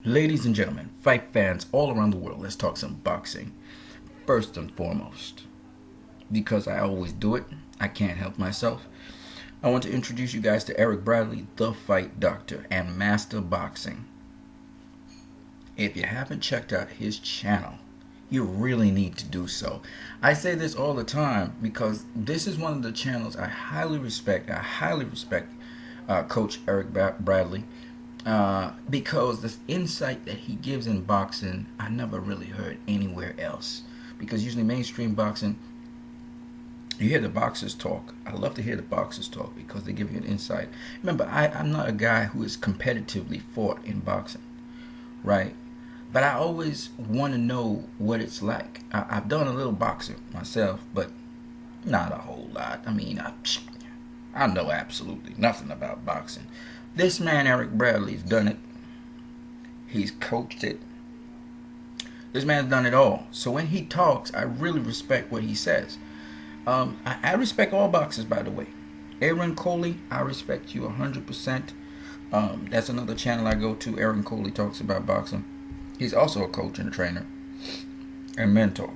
Ladies and gentlemen, fight fans all around the world, let's talk some boxing. First and foremost, because I always do it, I can't help myself. I want to introduce you guys to Eric Bradley, the Fight Doctor and Master Boxing. If you haven't checked out his channel, you really need to do so. I say this all the time because this is one of the channels I highly respect. Coach Eric Bradley. Because the insight that he gives in boxing, I never really heard anywhere else. Because usually mainstream boxing, you hear the boxers talk. I love to hear the boxers talk because they give you an insight. Remember, I'm not a guy who is competitively fought in boxing, right? But I always want to know what it's like. I've done a little boxing myself, but not a whole lot. I know absolutely nothing about boxing. This man, Eric Bradley's done it. He's coached it. This man's done it all. So when he talks, I really respect what he says. I respect all boxers, by the way. Aaron Coley, I respect you 100%. That's another channel I go to. Aaron Coley talks about boxing. He's also a coach and a trainer and mentor.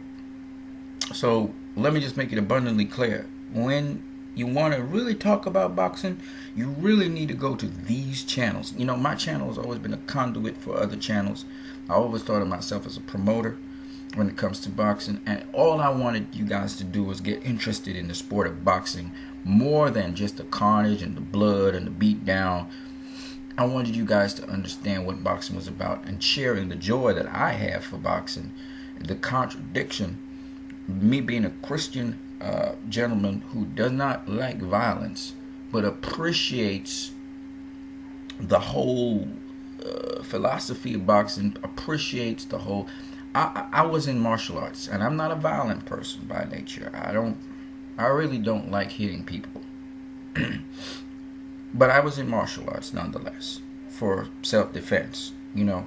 So let me just make it abundantly clear. When you want to really talk about boxing, you really need to go to these channels. You know, my channel has always been a conduit for other channels. I always thought of myself as a promoter when it comes to boxing, and all I wanted you guys to do was get interested in the sport of boxing more than just the carnage and the blood and the beat down. I wanted you guys to understand what boxing was about and sharing the joy that I have for boxing, the contradiction, me being a Christian gentleman who does not like violence but appreciates the whole philosophy of boxing, appreciates the whole. I was in martial arts, and I'm not a violent person by nature. I really don't like hitting people. But I was in martial arts nonetheless for self-defense. You know,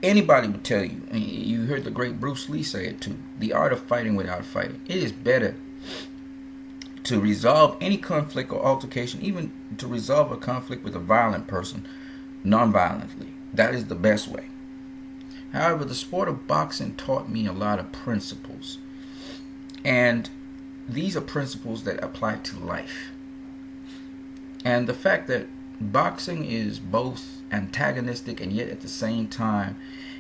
anybody would tell you, and you heard the great Bruce Lee say it too, the art of fighting without fighting. It is better to resolve any conflict or altercation, even to resolve a conflict with a violent person, non-violently. That is the best way. However, the sport of boxing taught me a lot of principles. And these are principles that apply to life. And the fact that boxing is both antagonistic and yet at the same time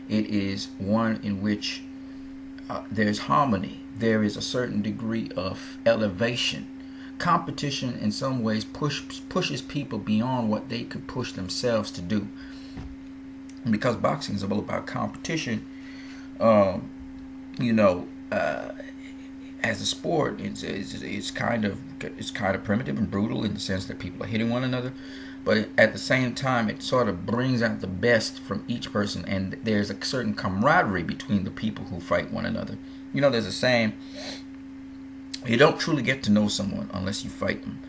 it is one in which there's harmony. There is a certain degree of elevation. Competition in some ways pushes people beyond what they could push themselves to do. And because boxing is all about competition, as a sport, it's kind of primitive and brutal in the sense that people are hitting one another, but at the same time, it sort of brings out the best from each person, and there's a certain camaraderie between the people who fight one another. You know, there's a saying: you don't truly get to know someone unless you fight them,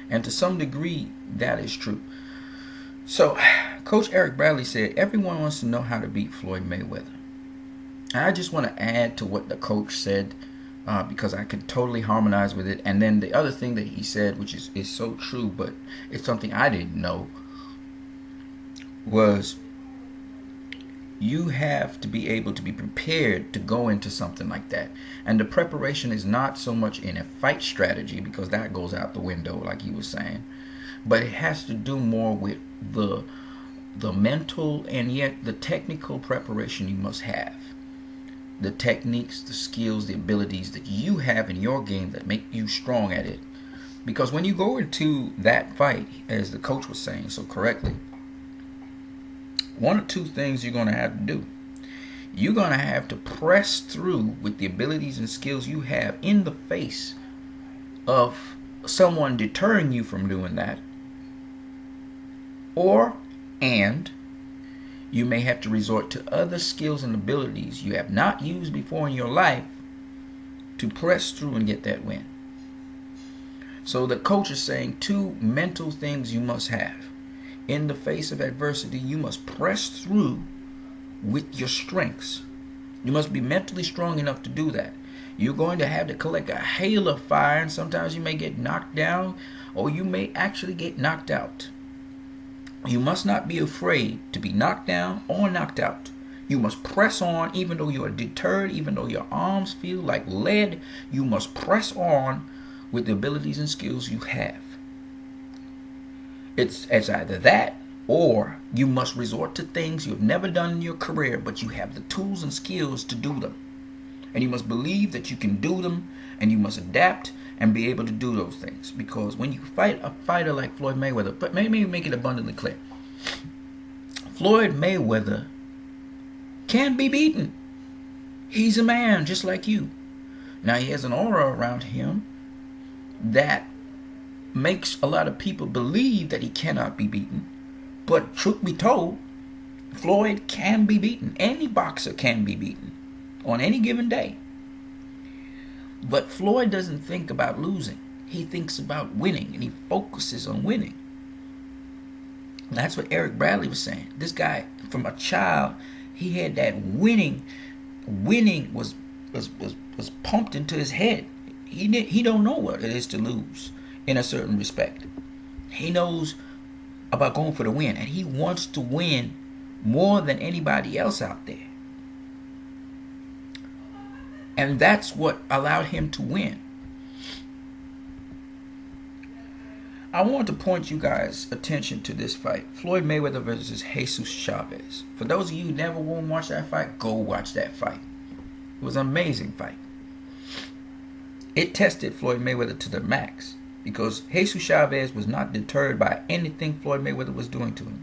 and to some degree, that is true. So, Coach Eric Bradley said, everyone wants to know how to beat Floyd Mayweather. And I just want to add to what the coach said, because I could totally harmonize with it. And then the other thing that he said, which is so true, but it's something I didn't know, was you have to be able to be prepared to go into something like that. And the preparation is not so much in a fight strategy, because that goes out the window, like he was saying, but it has to do more with the mental and yet the technical preparation you must have. The techniques, the skills, the abilities that you have in your game that make you strong at it. Because when you go into that fight, as the coach was saying so correctly, one or two things you're going to have to do. You're going to have to press through with the abilities and skills you have in the face of someone deterring you from doing that. And you may have to resort to other skills and abilities you have not used before in your life to press through and get that win. So the coach is saying two mental things you must have. In the face of adversity, you must press through with your strengths. You must be mentally strong enough to do that. You're going to have to collect a hail of fire, and sometimes you may get knocked down, or you may actually get knocked out. You must not be afraid to be knocked down or knocked out. You must press on even though you are deterred, even though your arms feel like lead. You must press on with the abilities and skills you have. It's either that or you must resort to things you've never done in your career, but you have the tools and skills to do them. And you must believe that you can do them, and you must adapt and be able to do those things. Because when you fight a fighter like Floyd Mayweather, but maybe make it abundantly clear, Floyd Mayweather can be beaten. He's a man just like you. Now he has an aura around him that makes a lot of people believe that he cannot be beaten. But truth be told, Floyd can be beaten. Any boxer can be beaten on any given day. But Floyd doesn't think about losing. He thinks about winning, and he focuses on winning. And that's what Eric Bradley was saying. This guy, from a child, he had that winning. Winning was pumped into his head. He don't know what it is to lose in a certain respect. He knows about going for the win, and he wants to win more than anybody else out there. And that's what allowed him to win. I want to point you guys' attention to this fight. Floyd Mayweather versus Jesus Chavez. For those of you who never want to watch that fight, go watch that fight. It was an amazing fight. It tested Floyd Mayweather to the max because Jesus Chavez was not deterred by anything Floyd Mayweather was doing to him.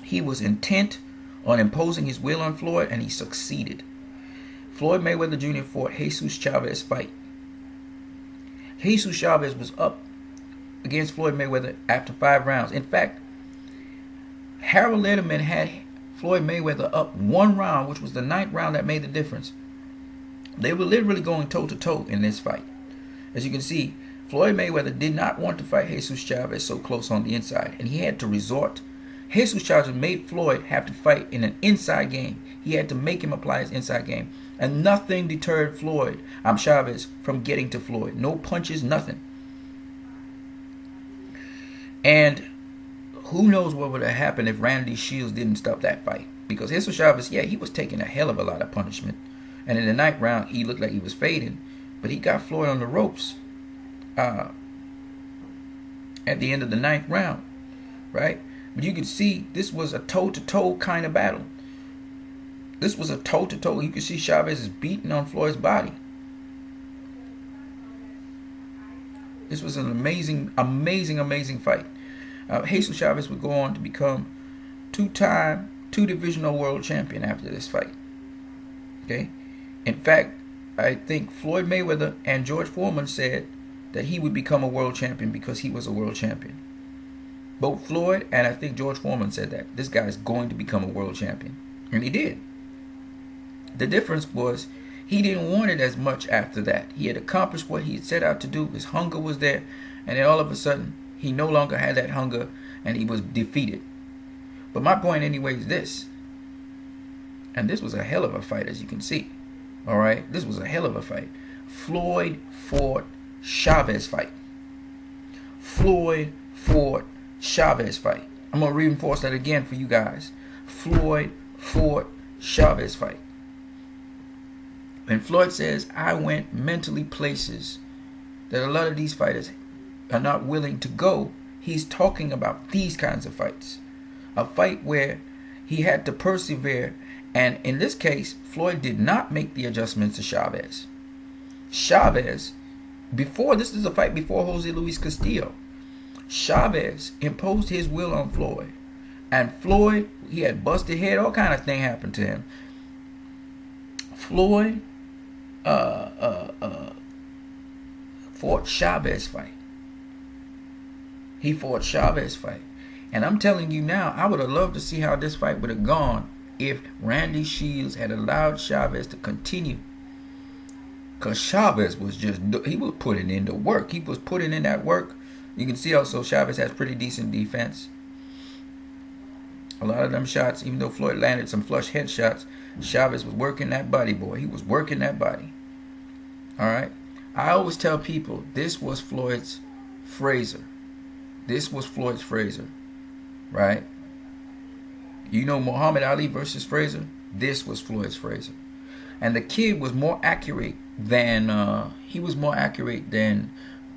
He was intent on imposing his will on Floyd, and he succeeded. Floyd Mayweather Jr. fought Jesus Chavez fight. Jesus Chavez was up against Floyd Mayweather after 5 rounds. In fact, Harold Letterman had Floyd Mayweather up 1 round, which was the 9th round that made the difference. They were literally going toe-to-toe in this fight. As you can see, Floyd Mayweather did not want to fight Jesus Chavez so close on the inside, and he had to resort. Jesus Chavez made Floyd have to fight in an inside game. He had to make him apply his inside game. And nothing deterred Chavez from getting to Floyd. No punches, nothing. And who knows what would have happened if Randy Shields didn't stop that fight. Because Jesus Chavez, he was taking a hell of a lot of punishment. And in the 9th round, he looked like he was fading. But he got Floyd on the ropes at the end of the 9th round. Right? But you can see this was a toe-to-toe kind of battle. This was a toe-to-toe. You can see Chavez is beating on Floyd's body. This was an amazing fight. Jesus Chavez would go on to become 2-time, 2-divisional world champion after this fight. Okay? In fact, I think Floyd Mayweather and George Foreman said that he would become a world champion because he was a world champion. Both Floyd and I think George Foreman said that. This guy is going to become a world champion. And he did. The difference was he didn't want it as much after that. He had accomplished what he had set out to do. His hunger was there. And then all of a sudden, he no longer had that hunger and he was defeated. But my point anyway is this. And this was a hell of a fight, as you can see. All right? This was a hell of a fight. Floyd fought Chavez fight. Floyd fought Chavez fight. I'm going to reinforce that again for you guys. Floyd fought Chavez fight. When Floyd says, I went mentally places that a lot of these fighters are not willing to go, he's talking about these kinds of fights. A fight where he had to persevere. And in this case, Floyd did not make the adjustments to Chavez. Chavez, this is a fight before Jose Luis Castillo. Chavez imposed his will on Floyd. And Floyd, he had busted head, all kind of thing happened to him. Floyd fought Chavez fight. He fought Chavez fight. And I'm telling you now, I would have loved to see how this fight would have gone if Randy Shields had allowed Chavez to continue. Because Chavez was he was putting in the work. He was putting in that work. You can see also Chavez has pretty decent defense. A lot of them shots, even though Floyd landed some flush headshots, Chavez was working that body, boy. He was working that body. All right? I always tell people, this was Floyd's Frazier. This was Floyd's Frazier. right? You know Muhammad Ali versus Frazier? This was Floyd's Frazier. And the kid was more accurate than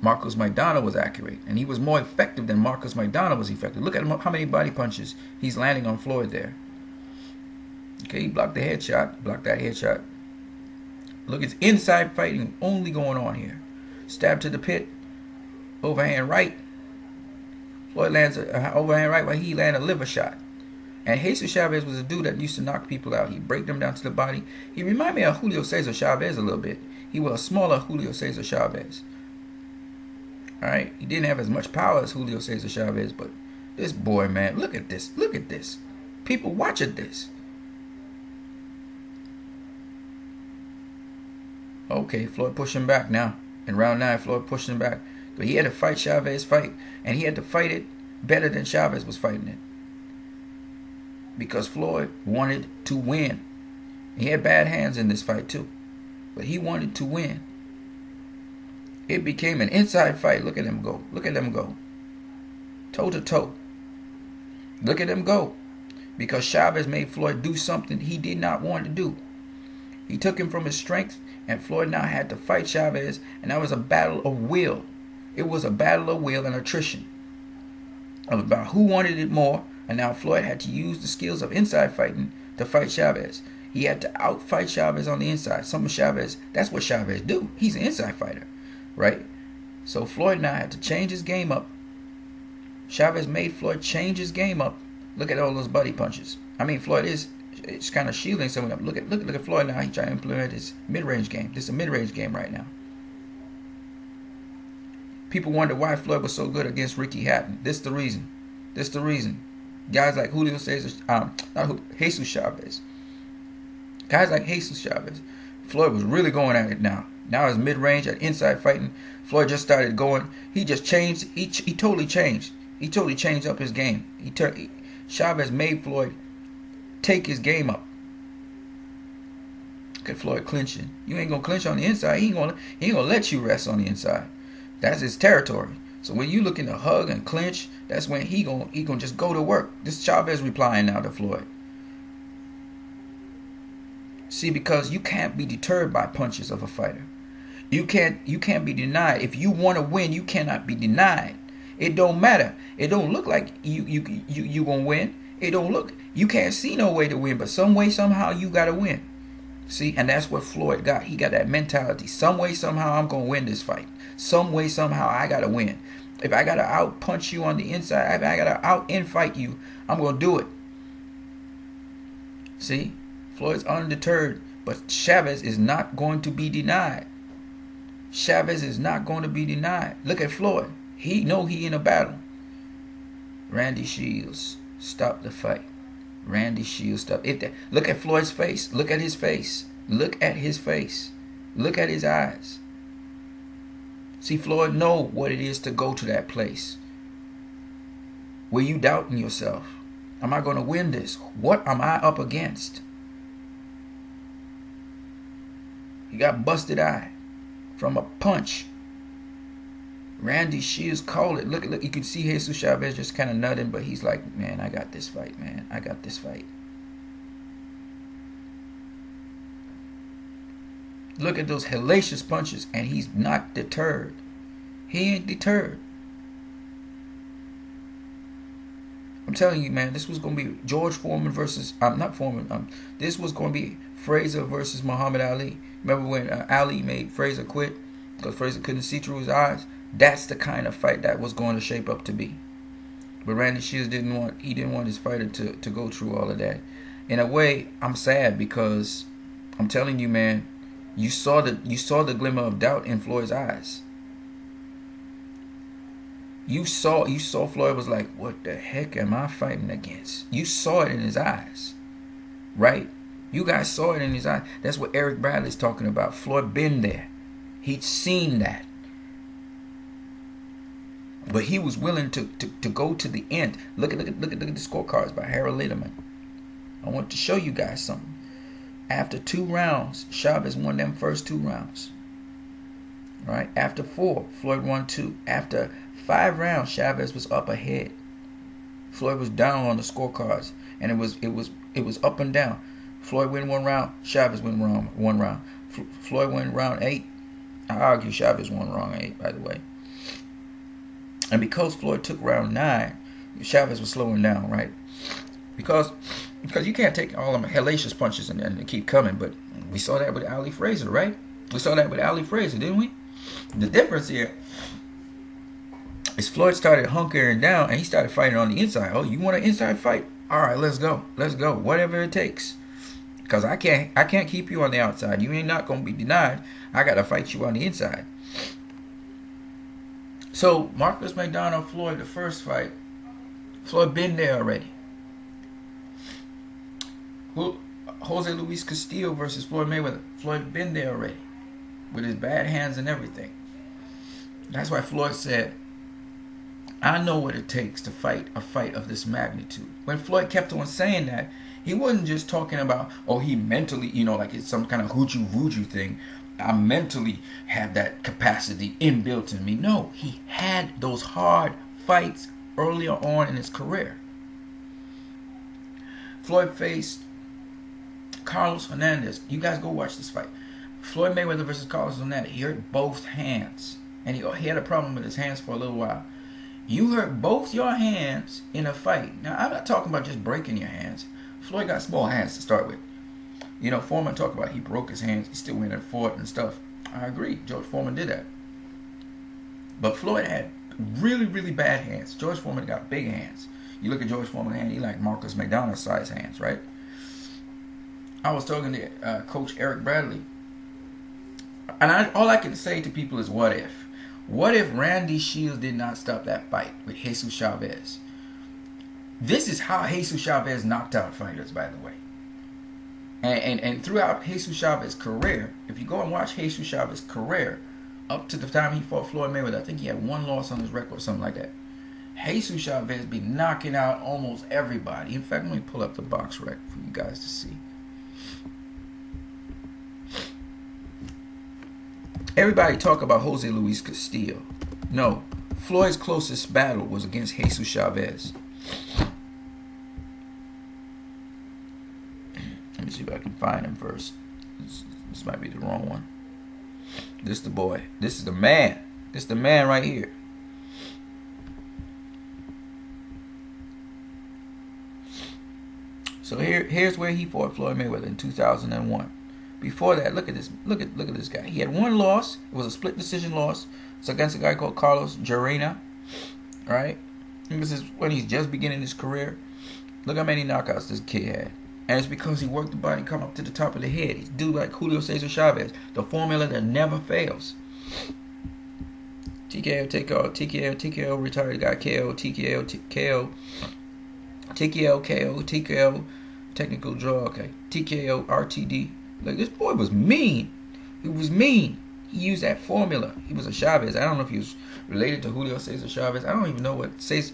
Marcos Maidana was accurate. And he was more effective than Marcos Maidana was effective. Look at him, how many body punches he's landing on Floyd there. Okay, he blocked the headshot. Blocked that headshot. Look, it's inside fighting only going on here. Stab to the pit. Overhand right. Floyd lands an overhand right while he landed a liver shot. And Jesus Chavez was a dude that used to knock people out. He'd break them down to the body. He reminded me of Julio Cesar Chavez a little bit. He was a smaller Julio Cesar Chavez. Alright? He didn't have as much power as Julio Cesar Chavez, but this boy, man, look at this. Look at this. People watching this. Okay, Floyd pushing back now. In round 9, Floyd pushing back. But he had to fight Chavez fight. And he had to fight it better than Chavez was fighting it. Because Floyd wanted to win. He had bad hands in this fight too. But he wanted to win. It became an inside fight. Look at them go. Look at them go. Toe to toe. Look at them go. Because Chavez made Floyd do something he did not want to do. He took him from his strength, and Floyd now had to fight Chavez, and that was a battle of will. It was a battle of will and attrition. About who wanted it more, and now Floyd had to use the skills of inside fighting to fight Chavez. He had to outfight Chavez on the inside. Some of Chavez, that's what Chavez do. He's an inside fighter, right? So Floyd now had to change his game up. Chavez made Floyd change his game up. Look at all those buddy punches. I mean, Floyd is kind of shielding some of them. Look at Floyd now. He's trying to implement his mid-range game. This is a mid-range game right now. People wonder why Floyd was so good against Ricky Hatton. This is the reason. This is the reason. Guys like Julio Cesar, Jesus Chavez. Guys like Jesus Chavez. Floyd was really going at it now. Now it's mid-range at inside fighting. Floyd just started going. He just changed. He totally changed. He totally changed up his game. Chavez made Floyd take his game up. Look at Floyd clinching. You ain't gonna clinch on the inside. He ain't gonna let you rest on the inside. That's his territory. So when you looking to hug and clinch, that's when he gonna just go to work. This Chavez replying now to Floyd. See, because you can't be deterred by punches of a fighter. You can't be denied. If you want to win, you cannot be denied. It don't matter. It don't look like you gonna win. It don't look. You can't see no way to win, but some way somehow you gotta win. See, and that's what Floyd got. He got that mentality. Some way somehow I'm gonna win this fight. Some way somehow I gotta win. If I gotta out punch you on the inside, if I gotta out in-fight you, I'm gonna do it. See, Floyd's undeterred, but Chavez is not going to be denied. Chavez is not going to be denied. Look at Floyd. He know he in a battle. Randy Shields, stop the fight. Randy Shields, stop. Look at Floyd's face. Look at his face. Look at his face. Look at his eyes. See, Floyd know what it is to go to that place where you doubting yourself. Am I going to win this? What am I up against? He got busted eye from a punch. Randy Shields called it. Look, you can see Jesus Chavez just kind of nutting, but he's like, man, I got this fight, man. I got this fight. Look at those hellacious punches, and he's not deterred. He ain't deterred. I'm telling you, man, this was going to be George Foreman versus, not Foreman, this was going to be Frazier versus Muhammad Ali. Remember when Ali made Frazier quit because Frazier couldn't see through his eyes? That's the kind of fight that was going to shape up to be. But Randy Shields didn't want his fighter to go through all of that. In a way, I'm sad because I'm telling you, man, you saw the glimmer of doubt in Floyd's eyes. You saw Floyd was like, what the heck am I fighting against? You saw it in his eyes, right? You guys saw it in his eyes. That's what Eric Bradley's talking about. Floyd been there. He'd seen that. But he was willing to go to the end. Look at the scorecards by Harold Lederman. I want to show you guys something. After 2 rounds, Chavez won them first 2 rounds. Right? After 4, Floyd won 2. After 5 rounds, Chavez was up ahead. Floyd was down on the scorecards, and it was up and down. Floyd win one round, Chavez win one round. Floyd win round 8. I argue Chavez won round 8, by the way. And because Floyd took round 9, Chavez was slowing down, right? Because you can't take all them hellacious punches and keep coming. But we saw that with Ali Frazier, right? We saw that with Ali Frazier, didn't we? The difference here is Floyd started hunkering down and he started fighting on the inside. Oh, you want an inside fight? All right, let's go. Let's go. Whatever it takes. Because I can't keep you on the outside. You ain't not going to be denied. I got to fight you on the inside. So, Marcus McDonald, Floyd, the first fight. Floyd been there already. Jose Luis Castillo versus Floyd Mayweather. Floyd been there already. With his bad hands and everything. That's why Floyd said, I know what it takes to fight a fight of this magnitude. When Floyd kept on saying that, he wasn't just talking about, oh, he mentally, like it's some kind of hoochoo voodoo thing. I mentally have that capacity inbuilt in me. No, he had those hard fights earlier on in his career. Floyd faced Carlos Hernandez. You guys go watch this fight. Floyd Mayweather versus Carlos Hernandez. He hurt both hands. And he had a problem with his hands for a little while. You hurt both your hands in a fight. Now, I'm not talking about just breaking your hands. Floyd got small hands to start with. Foreman talked about he broke his hands. He still went and fought and stuff. I agree. George Foreman did that. But Floyd had really, really bad hands. George Foreman got big hands. You look at George Foreman's hand, he like Marcus McDonald's size hands, right? I was talking to Coach Eric Bradley. And all I can say to people is, what if? What if Randy Shields did not stop that fight with Jesus Chavez? This is how Jesus Chavez knocked out fighters, by the way. And throughout Jesus Chavez's career, if you go and watch Jesus Chavez's career, up to the time he fought Floyd Mayweather, I think he had one loss on his record or something like that. Jesus Chavez be knocking out almost everybody. In fact, let me pull up the box rec for you guys to see. Everybody talk about Jose Luis Castillo. No, Floyd's closest battle was against Jesus Chavez. Let me see if I can find him first. This might be the wrong one. This is the boy. This is the man. This is the man right here. So here's where he fought Floyd Mayweather in 2001. Before that, look at this. Look at this guy. He had one loss. It was a split decision loss. It's against a guy called Carlos Genaro. Right? This is when he's just beginning his career. Look how many knockouts this kid had. And it's because he worked the body, come up to the top of the head. He's do like Julio Cesar Chavez. The formula that never fails. TKO, TKO, TKO, TKO, retired guy, KO, TKO, KO, TKO, KO, TKO, technical draw, okay. TKO, RTD. Like, this boy was mean. He was mean. He used that formula. He was a Chavez. I don't know if he was related to Julio Cesar Chavez. I don't even know what Jesus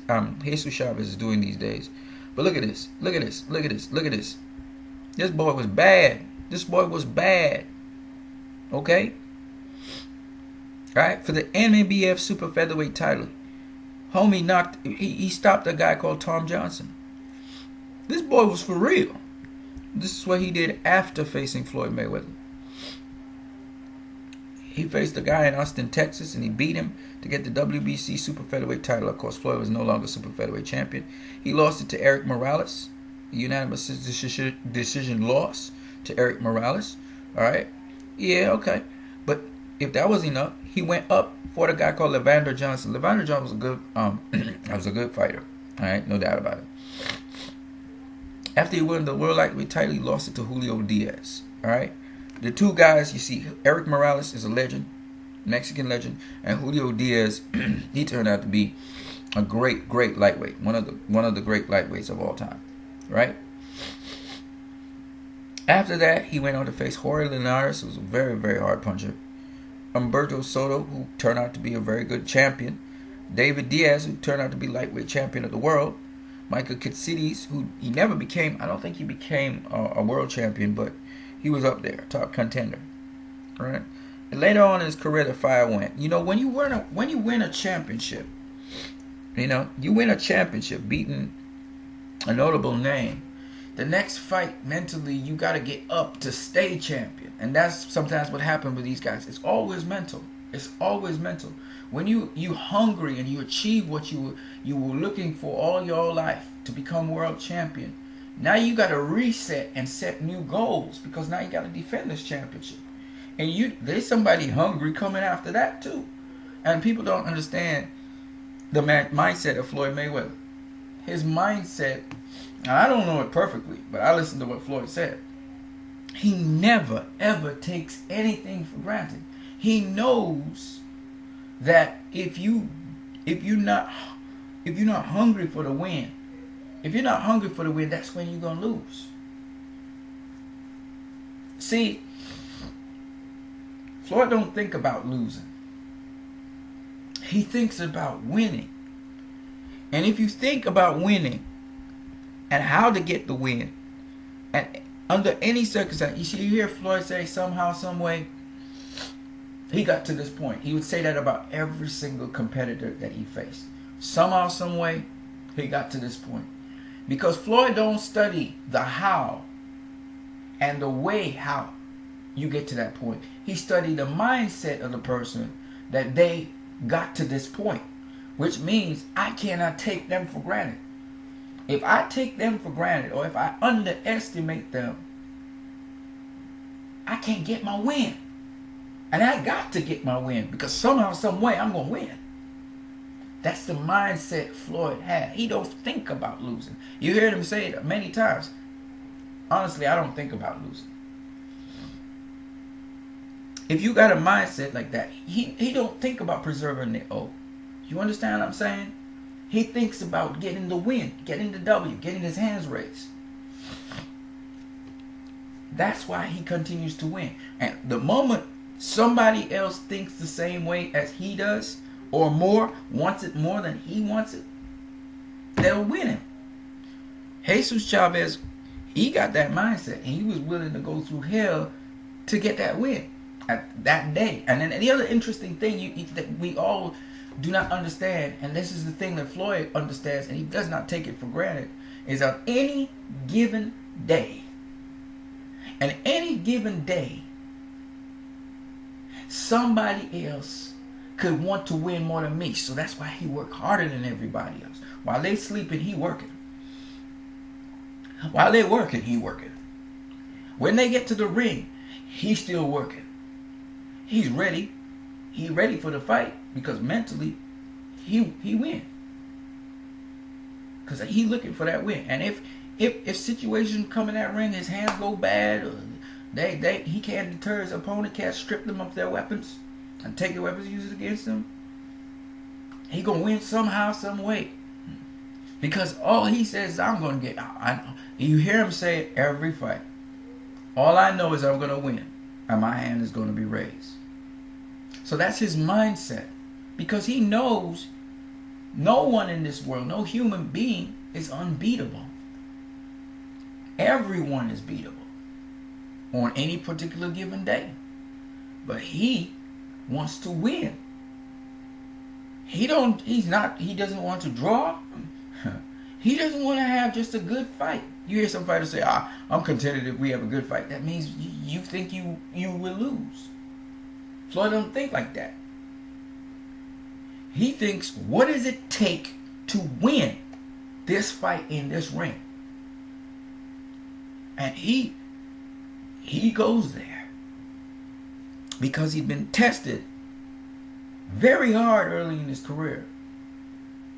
Chavez is doing these days. But look at this. Look at this. Look at this. Look at this. This boy was bad. This boy was bad. Okay? Alright? For the NBF Super Featherweight title, homie he stopped a guy called Tom Johnson. This boy was for real. This is what he did after facing Floyd Mayweather. He faced a guy in Austin, Texas, and he beat him to get the WBC Super Featherweight title. Of course, Floyd was no longer Super Featherweight champion. He lost it to Eric Morales. A unanimous decision loss to Eric Morales. All right? Yeah, okay. But if that was enough, he went up for a guy called Levander Johnson. Levander Johnson was a good fighter. All right? No doubt about it. After he won the World Lightweight title, he lost it to Julio Diaz. All right? The two guys, you see, Eric Morales is a legend, Mexican legend, and Julio Diaz, he turned out to be a great lightweight, one of the great lightweights of all time, right? After that, he went on to face Jorge Linares, who was a very, very hard puncher, Humberto Soto, who turned out to be a very good champion, David Diaz, who turned out to be lightweight champion of the world, Michael Kitsidis, who he never became, I don't think he became a world champion, but he was up there, top contender, right? And later on in his career, the fire went. You know, when you win a championship, you win a championship beating a notable name. The next fight, mentally, you got to get up to stay champion. And that's sometimes what happened with these guys. It's always mental. It's always mental. When you hungry and you achieve what you were looking for all your life to become world champion, now you got to reset and set new goals, because now you got to defend this championship. And there's somebody hungry coming after that too. And people don't understand the mindset of Floyd Mayweather. His mindset, I don't know it perfectly, but I listened to what Floyd said. He never ever takes anything for granted. He knows that if you're not hungry for the win, that's when you're gonna lose. See, Floyd don't think about losing. He thinks about winning. And if you think about winning and how to get the win, and under any circumstance, you hear Floyd say somehow, some way, he got to this point. He would say that about every single competitor that he faced. Somehow, some way, he got to this point. Because Floyd don't study the how and the way how you get to that point. He studied the mindset of the person that they got to this point. Which means I cannot take them for granted. If I take them for granted, or if I underestimate them, I can't get my win. And I got to get my win, because somehow, some way, I'm going to win. That's the mindset Floyd had. He don't think about losing. You heard him say it many times. Honestly, I don't think about losing. If you got a mindset like that, he don't think about preserving the O. You understand what I'm saying? He thinks about getting the win, getting the W, getting his hands raised. That's why he continues to win. And the moment somebody else thinks the same way as he does, or more, wants it more than he wants it, they'll win him. Jesus Chavez, he got that mindset, and he was willing to go through hell to get that win at that day. And then the other interesting thing that we all do not understand, and this is the thing that Floyd understands, and he does not take it for granted, is on any given day, somebody else could want to win more than me. So that's why he worked harder than everybody else. While they sleeping, he working. While they working, he working. When they get to the ring, he's still working. He's ready. He ready for the fight, because mentally he win. Because he looking for that win. And if situations come in that ring, his hands go bad, or he can't deter his opponent, can't strip them of their weapons and take the weapons used against them, he gonna win somehow, some way. Because all he says is, I'm gonna get. You hear him say it every fight. All I know is I'm gonna win, and my hand is gonna be raised. So that's his mindset, because he knows no one in this world, no human being is unbeatable. Everyone is beatable on any particular given day. But he wants to win. He doesn't want to draw. He doesn't want to have just a good fight. You hear some fighters say, I'm contented if we have a good fight. That means you think you will lose. Floyd don't think like that. He thinks, what does it take to win this fight in this ring? And he goes there because he's been tested very hard early in his career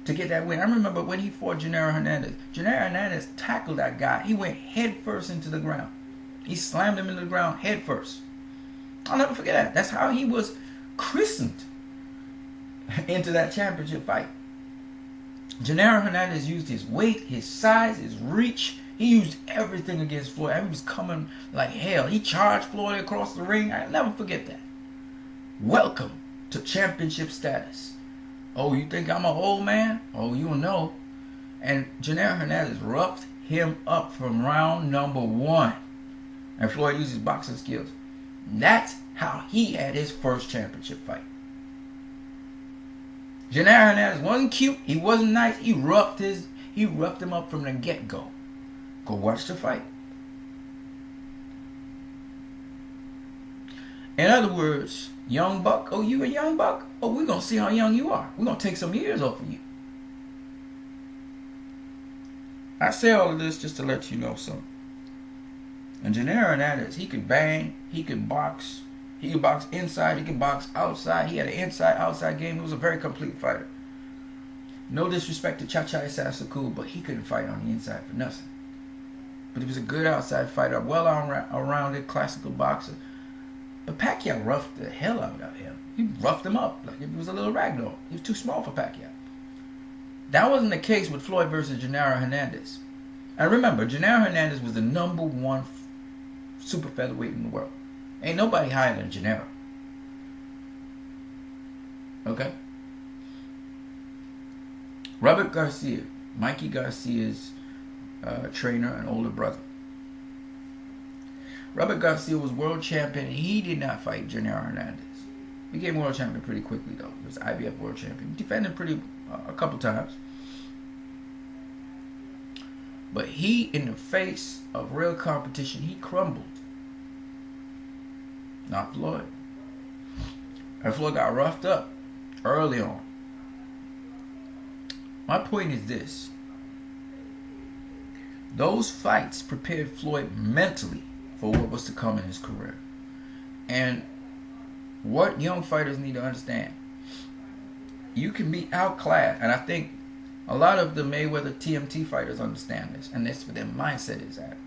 to get that win. I remember when he fought Genaro Hernandez. Genaro Hernandez tackled that guy. He went head first into the ground. He slammed him into the ground head first. I'll never forget that. That's how he was christened into that championship fight. Genaro Hernandez used his weight, his size, his reach. He used everything against Floyd. He was coming like hell. He charged Floyd across the ring. I'll never forget that. Welcome to championship status. Oh, you think I'm an old man? Oh, you don't know. And Genaro Hernandez roughed him up from round number 1. And Floyd used his boxing skills. That's how he had his first championship fight. Genaro Hernandez wasn't cute. He wasn't nice. He roughed He roughed him up from the get-go. Go watch the fight. In other words, young buck, oh, you a young buck? Oh, we're going to see how young you are. We're going to take some years off of you. I say all of this just to let you know something. And Genaro Hernandez, he could bang, he could box. He could box inside, he could box outside. He had an inside-outside game. He was a very complete fighter. No disrespect to Chavez, but he couldn't fight on the inside for nothing. But he was a good outside fighter, well-rounded, classical boxer. But Pacquiao roughed the hell out of him. He roughed him up like if he was a little ragdoll. He was too small for Pacquiao. That wasn't the case with Floyd versus Genaro Hernandez. And remember, Genaro Hernandez was the #1 super featherweight in the world. Ain't nobody higher than Genaro. Okay? Robert Garcia, Mikey Garcia's trainer and older brother. Robert Garcia was world champion. He did not fight Genaro Hernandez. He became world champion pretty quickly, though. He was IBF world champion. He defended a couple times. But he, in the face of real competition, he crumbled. Not Floyd. And Floyd got roughed up early on. My point is this. Those fights prepared Floyd mentally for what was to come in his career. And what young fighters need to understand, you can be outclassed. And I think a lot of the Mayweather TMT fighters understand this. And that's what their mindset is at.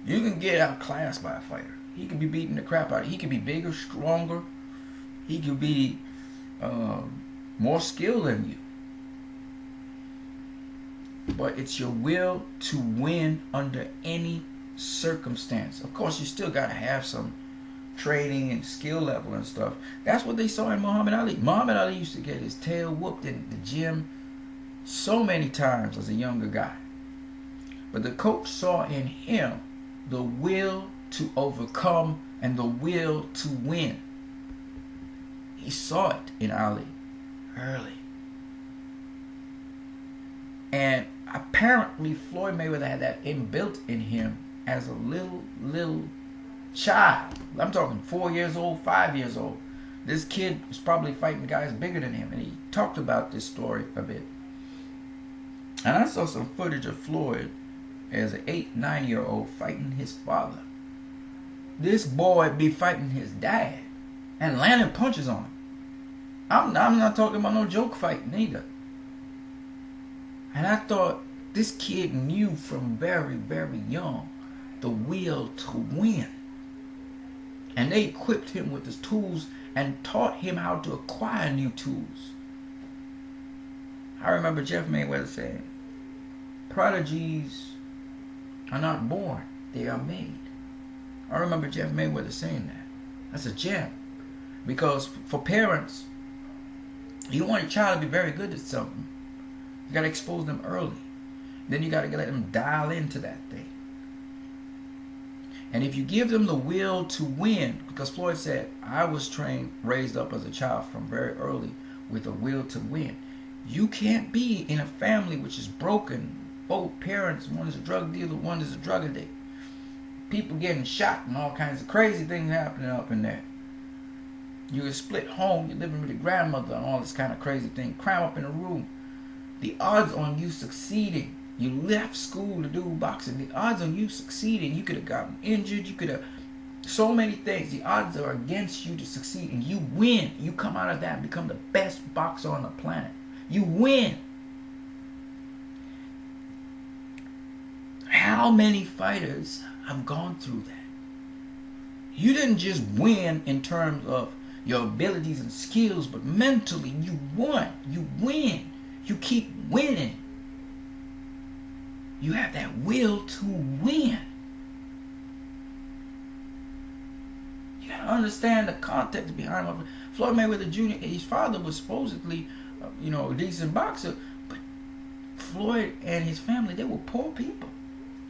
You can get outclassed by a fighter. He could be beating the crap out of you. He could be bigger, stronger. He could be more skilled than you. But it's your will to win under any circumstance. Of course, you still got to have some training and skill level and stuff. That's what they saw in Muhammad Ali. Muhammad Ali used to get his tail whooped in the gym so many times as a younger guy. But the coach saw in him the will to overcome and the will to win. He saw it in Ali early. And apparently Floyd Mayweather had that inbuilt in him as a little child. I'm talking 4 years old, 5 years old. This kid was probably fighting guys bigger than him. And he talked about this story a bit. And I saw some footage of Floyd as an 8, 9-year-old fighting his father. This boy be fighting his dad and landing punches on him. I'm not talking about no joke fight neither. And I thought this kid knew from very, very young the will to win. And they equipped him with his tools and taught him how to acquire new tools. I remember Jeff Mayweather saying, prodigies are not born, they are made. I remember Jeff Mayweather saying that. That's a gem. Because for parents, you want your child to be very good at something. You got to expose them early. Then you got to let them dial into that thing. And if you give them the will to win, because Floyd said, I was raised up as a child from very early with a will to win. You can't be in a family which is broken. Both parents, one is a drug dealer, one is a drug addict. People getting shot and all kinds of crazy things happening up in there. You're a split home, you're living with your grandmother and all this kind of crazy thing. Crime up in a room. The odds on you succeeding, you left school to do boxing. The odds on you succeeding, you could have gotten injured, you could have, so many things. The odds are against you to succeed and you win. You come out of that and become the best boxer on the planet. You win. How many fighters have gone through that? You didn't just win in terms of your abilities and skills, but mentally you won. You win. You keep winning. You have that will to win. You gotta understand the context behind it. Floyd Mayweather Jr., his father was supposedly, a decent boxer, but Floyd and his family, they were poor people.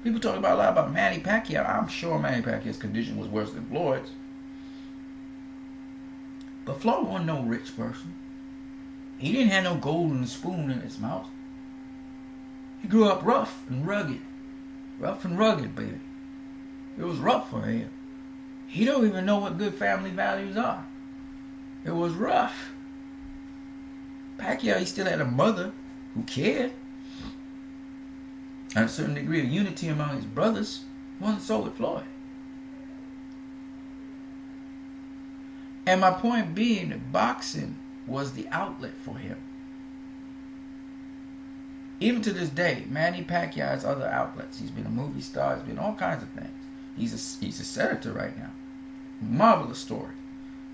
People talk about a lot about Manny Pacquiao. I'm sure Manny Pacquiao's condition was worse than Floyd's. But Floyd wasn't no rich person. He didn't have no golden spoon in his mouth. He grew up rough and rugged. Rough and rugged, baby. It was rough for him. He don't even know what good family values are. It was rough. Pacquiao, he still had a mother who cared. And a certain degree of unity among his brothers. Wasn't so with Floyd. And my point being that boxing was the outlet for him. Even to this day, Manny Pacquiao has other outlets. He's been a movie star. He's been all kinds of things. He's a senator right now. Marvelous story.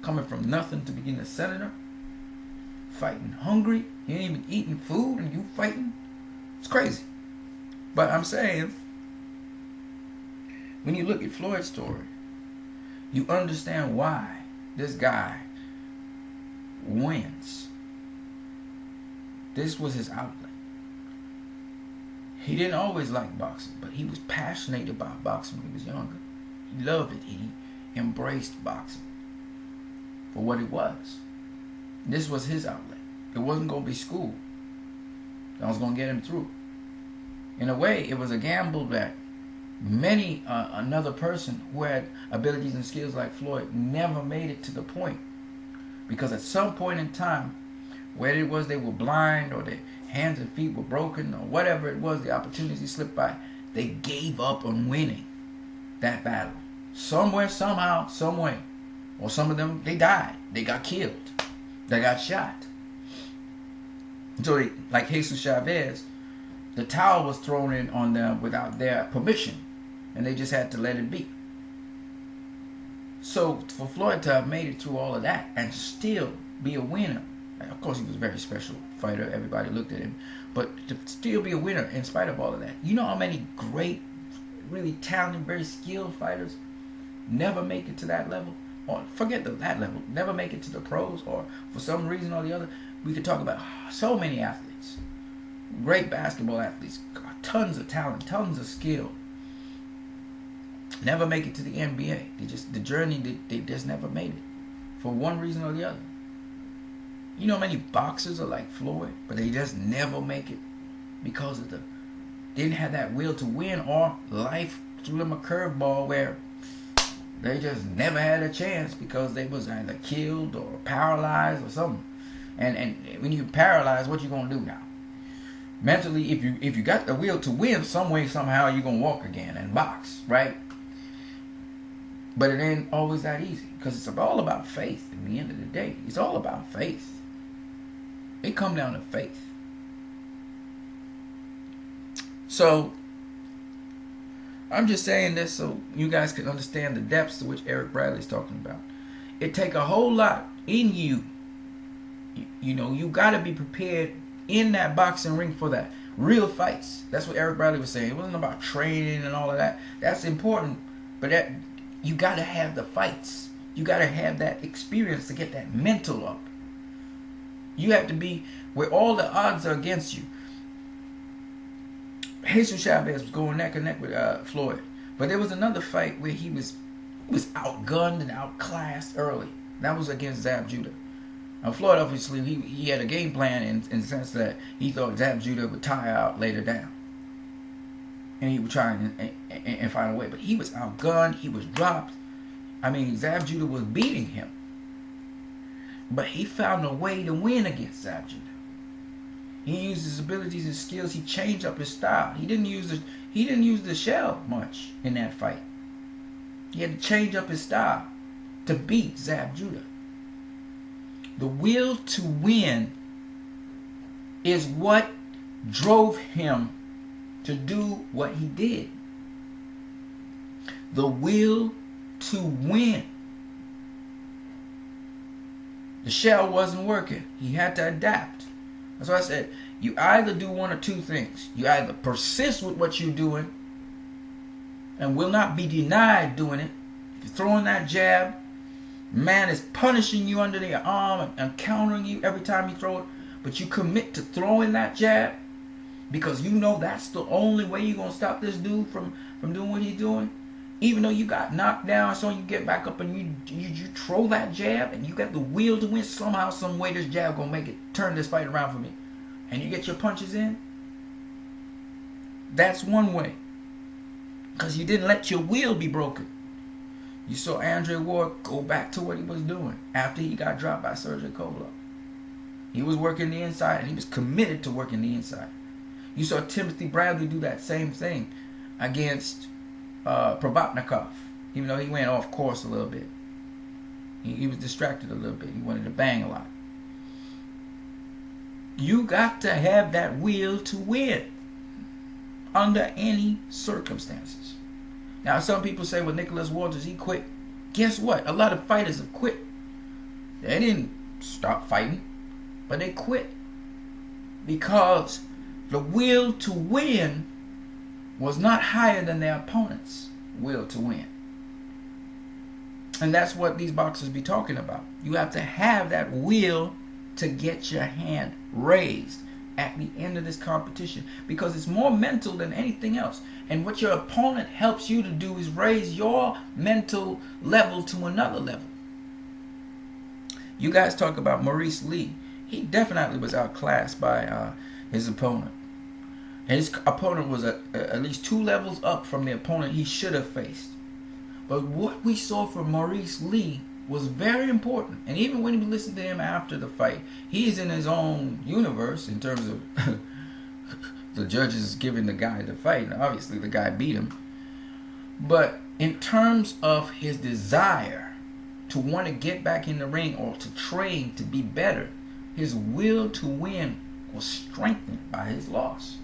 Coming from nothing to being a senator. Fighting hungry. He ain't even eating food and you fighting. It's crazy. But I'm saying, when you look at Floyd's story, you understand why this guy wins. This was his outlet. He didn't always like boxing, but he was passionate about boxing when he was younger. He loved it. He embraced boxing for what it was. This was his outlet. It wasn't going to be school that was going to get him through. In a way, it was a gamble that many another person who had abilities and skills like Floyd never made it to the point. Because at some point in time, whether it was they were blind or their hands and feet were broken or whatever it was, the opportunities slipped by, they gave up on winning that battle. Somewhere, somehow, some way. Or some of them, they died. They got killed. They got shot. So they, like Jesus Chavez, the towel was thrown in on them without their permission. And they just had to let it be. So for Floyd to have made it through all of that and still be a winner, of course he was a very special fighter, everybody looked at him, but to still be a winner in spite of all of that. You know how many great, really talented, very skilled fighters never make it to that level? Or forget that level, never make it to the pros, or for some reason or the other. We could talk about so many athletes, great basketball athletes, tons of talent, tons of skill, never make it to the NBA. The journey, they just never made it for one reason or the other. You know how many boxers are like Floyd, but they just never make it because of they didn't have that will to win, or life threw them a curveball where they just never had a chance because they was either killed or paralyzed or something. And when you paralyzed, what you gonna do now? Mentally, if you got the will to win, some way, somehow, you're gonna walk again and box, right? But it ain't always that easy, because it's all about faith. At the end of the day, it's all about faith. It come down to faith. So I'm just saying this so you guys can understand the depths to which Eric Bradley's talking about. It take a whole lot in you. You know, you got to be prepared in that boxing ring for that. Real fights. That's what Eric Bradley was saying. It wasn't about training and all of that. That's important. But that you got to have the fights. You got to have that experience to get that mental up. You have to be where all the odds are against you. Jesus Chavez was going neck and neck with Floyd. But there was another fight where he was outgunned and outclassed early. That was against Zab Judah. Now Floyd, obviously, he had a game plan in the sense that he thought Zab Judah would tire out later down. And he would try and find a way. But he was outgunned. He was dropped. I mean, Zab Judah was beating him. But he found a way to win against Zab Judah. He used his abilities and skills. He changed up his style. He didn't use the shell much in that fight. He had to change up his style to beat Zab Judah. The will to win is what drove him to do what he did. The will to win. The shell wasn't working. He had to adapt. That's why I said, you either do one or two things. You either persist with what you're doing and will not be denied doing it. If you're throwing that jab, man is punishing you under the arm and countering you every time you throw it. But you commit to throwing that jab because you know that's the only way you're going to stop this dude from doing what he's doing. Even though you got knocked down, so you get back up and you throw that jab and you got the will to win. Somehow, some way, this jab gonna make it turn this fight around for me, and you get your punches in. That's one way. Because you didn't let your will be broken. You saw Andre Ward go back to what he was doing after he got dropped by Sergey Kovalev. He was working the inside, and he was committed to working the inside. You saw Timothy Bradley do that same thing against Provatnikov, even though he went off course a little bit. He was distracted a little bit. He wanted to bang a lot. You got to have that will to win under any circumstances. Now, some people say, well, Nicholas Walters, he quit. Guess what? A lot of fighters have quit. They didn't stop fighting, but they quit because the will to win was not higher than their opponent's will to win. And that's what these boxers be talking about. You have to have that will to get your hand raised at the end of this competition, because it's more mental than anything else. And what your opponent helps you to do is raise your mental level to another level. You guys talk about Maurice Lee. He definitely was outclassed by his opponent. His opponent was at least 2 levels up from the opponent he should have faced. But what we saw from Maurice Lee was very important. And even when we listened to him after the fight, he's in his own universe in terms of the judges giving the guy the fight. And obviously the guy beat him. But in terms of his desire to want to get back in the ring or to train to be better, his will to win was strengthened by his loss.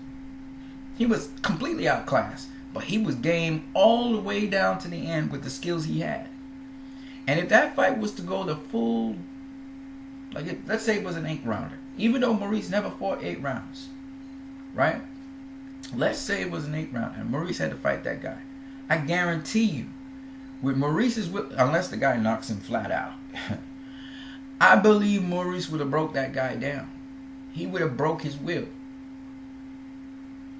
He was completely outclassed, but he was game all the way down to the end with the skills he had. And if that fight was to go the full, let's say it was an 8-rounder, even though Maurice never fought 8 rounds, right? Let's say it was an 8-rounder and Maurice had to fight that guy. I guarantee you, with Maurice's will, unless the guy knocks him flat out, I believe Maurice would have broke that guy down. He would have broke his will.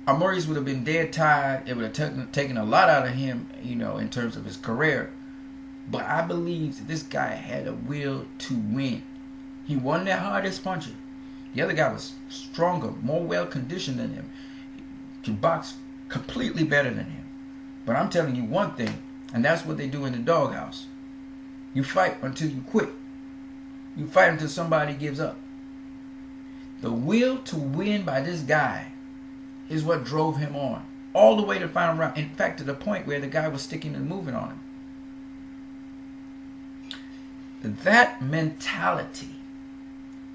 Maurice would have been dead tired. It would have taken a lot out of him, in terms of his career. But I believe that this guy had a will to win. He wasn't the hardest puncher. The other guy was stronger, more well-conditioned than him. He boxed completely better than him. But I'm telling you one thing, and that's what they do in the doghouse. You fight until you quit. You fight until somebody gives up. The will to win by this guy is what drove him on, all the way to the final round. In fact, to the point where the guy was sticking and moving on him. That mentality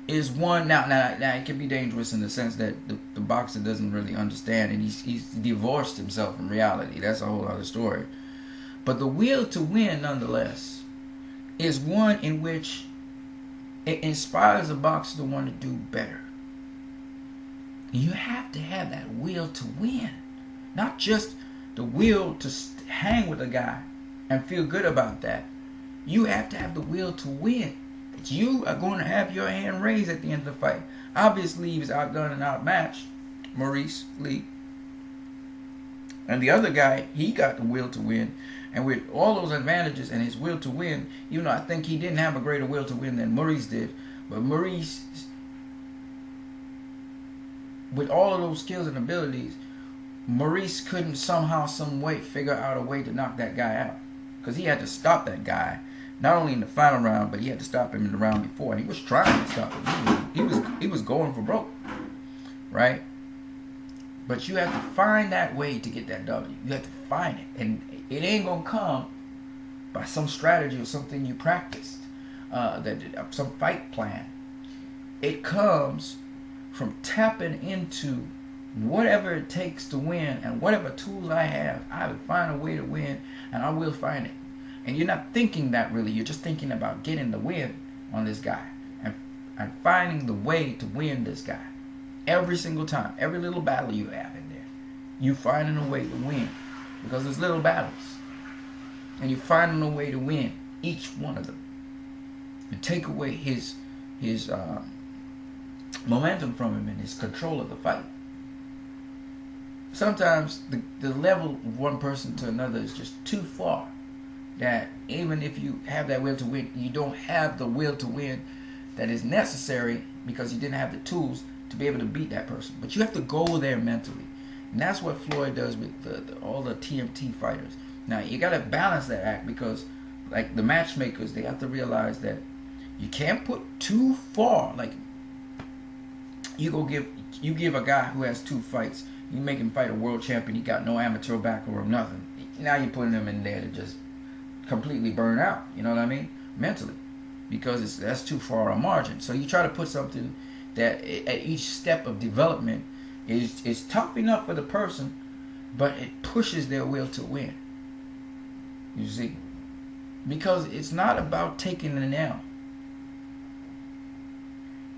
is one. Now it can be dangerous in the sense that the boxer doesn't really understand, and he's divorced himself from reality. That's a whole other story. But the will to win, nonetheless, is one in which it inspires a boxer to want to do better. You have to have that will to win, not just the will to hang with a guy and feel good about that. You have to have the will to win. That you are going to have your hand raised at the end of the fight. Obviously, he was outgunned and outmatched, Maurice Lee. And the other guy, he got the will to win. And with all those advantages and his will to win, even though I think he didn't have a greater will to win than Maurice did, but Maurice, with all of those skills and abilities, Maurice couldn't somehow, some way figure out a way to knock that guy out. Because he had to stop that guy, not only in the final round, but he had to stop him in the round before. And he was trying to stop him. He was going for broke, right? But you have to find that way to get that W. You have to find it. And it ain't going to come by some strategy or something you practiced, some fight plan. It comes from tapping into whatever it takes to win, and whatever tools I have, I will find a way to win, and I will find it. And you're not thinking that really. You're just thinking about getting the win on this guy and finding the way to win this guy. Every single time, every little battle you have in there, you finding a way to win, because there's little battles, and you're finding a way to win each one of them and take away his momentum from him and his control of the fight. Sometimes the level of one person to another is just too far, that even if you have that will to win, you don't have the will to win that is necessary, because you didn't have the tools to be able to beat that person. But you have to go there mentally. And that's what Floyd does with all the TMT fighters. Now, you got to balance that act because, like, the matchmakers, they have to realize that you can't put too far. Like, you give a guy who has 2 fights, you make him fight a world champion, he got no amateur background or nothing. Now you're putting him in there to just completely burn out. You know what I mean? Mentally. Because that's too far a margin. So you try to put something that at each step of development is tough enough for the person, but it pushes their will to win. You see? Because it's not about taking the L.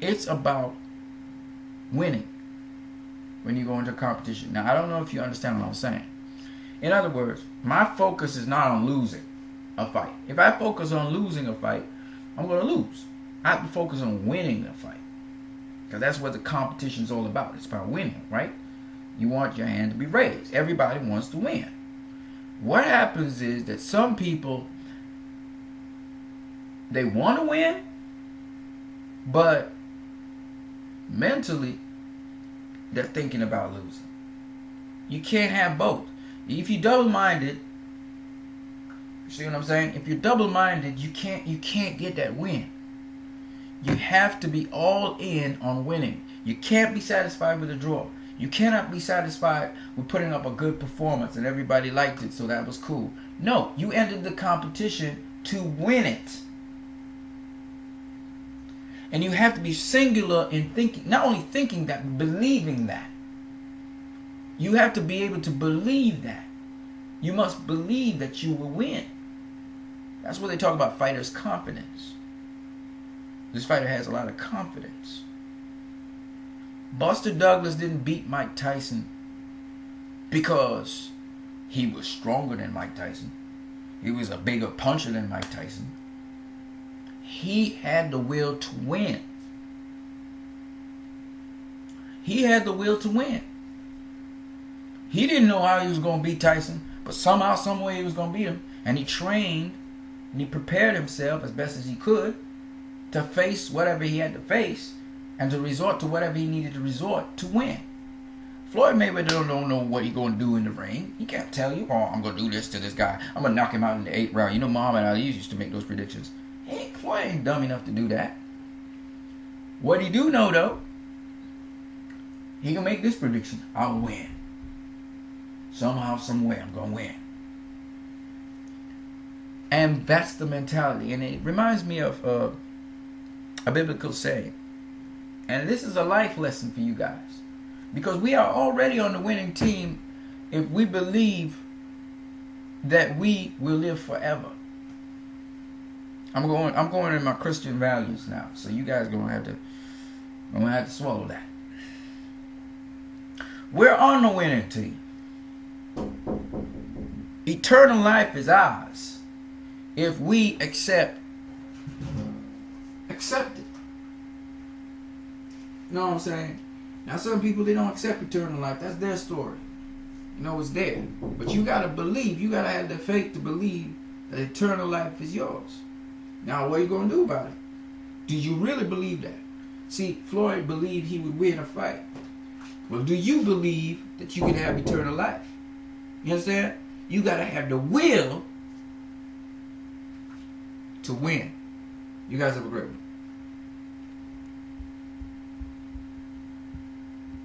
It's about winning when you go into competition. Now, I don't know if you understand what I'm saying. In other words, my focus is not on losing a fight. If I focus on losing a fight, I'm going to lose. I have to focus on winning the fight. Because that's what the competition is all about. It's about winning, right? You want your hand to be raised. Everybody wants to win. What happens is that some people, they want to win, but mentally, they're thinking about losing. You can't have both. If you're double-minded, you see what I'm saying? If you're double-minded, you can't get that win. You have to be all in on winning. You can't be satisfied with a draw. You cannot be satisfied with putting up a good performance and everybody liked it, so that was cool. No, you entered the competition to win it. And you have to be singular in thinking, not only thinking that, but believing that. You have to be able to believe that. You must believe that you will win. That's what they talk about fighters' confidence. This fighter has a lot of confidence. Buster Douglas didn't beat Mike Tyson because he was stronger than Mike Tyson. He was a bigger puncher than Mike Tyson. He had the will to win. He had the will to win. He didn't know how he was going to beat Tyson, but somehow, some way he was going to beat him. And he trained and he prepared himself as best as he could to face whatever he had to face and to resort to whatever he needed to resort to win. Floyd Mayweather don't know what he's going to do in the ring. He can't tell you, oh, I'm going to do this to this guy. I'm going to knock him out in the 8th round. You know Muhammad Ali used to make those predictions. Hey, Floyd ain't dumb enough to do that. What he do know, though, he can make this prediction. I'll win. Somehow, some way, I'm going to win. And that's the mentality. And it reminds me of a biblical saying. And this is a life lesson for you guys. Because we are already on the winning team if we believe that we will live forever. I'm going in my Christian values now. So you guys are going to have to swallow that. We're on the winning team. Eternal life is ours if we accept it. You know what I'm saying? Now some people, they don't accept eternal life. That's their story. You know, it's there. But you got to believe. You got to have the faith to believe that eternal life is yours. Now, what are you going to do about it? Do you really believe that? See, Floyd believed he would win a fight. Well, do you believe that you can have eternal life? You understand? You got to have the will to win. You guys have a great one.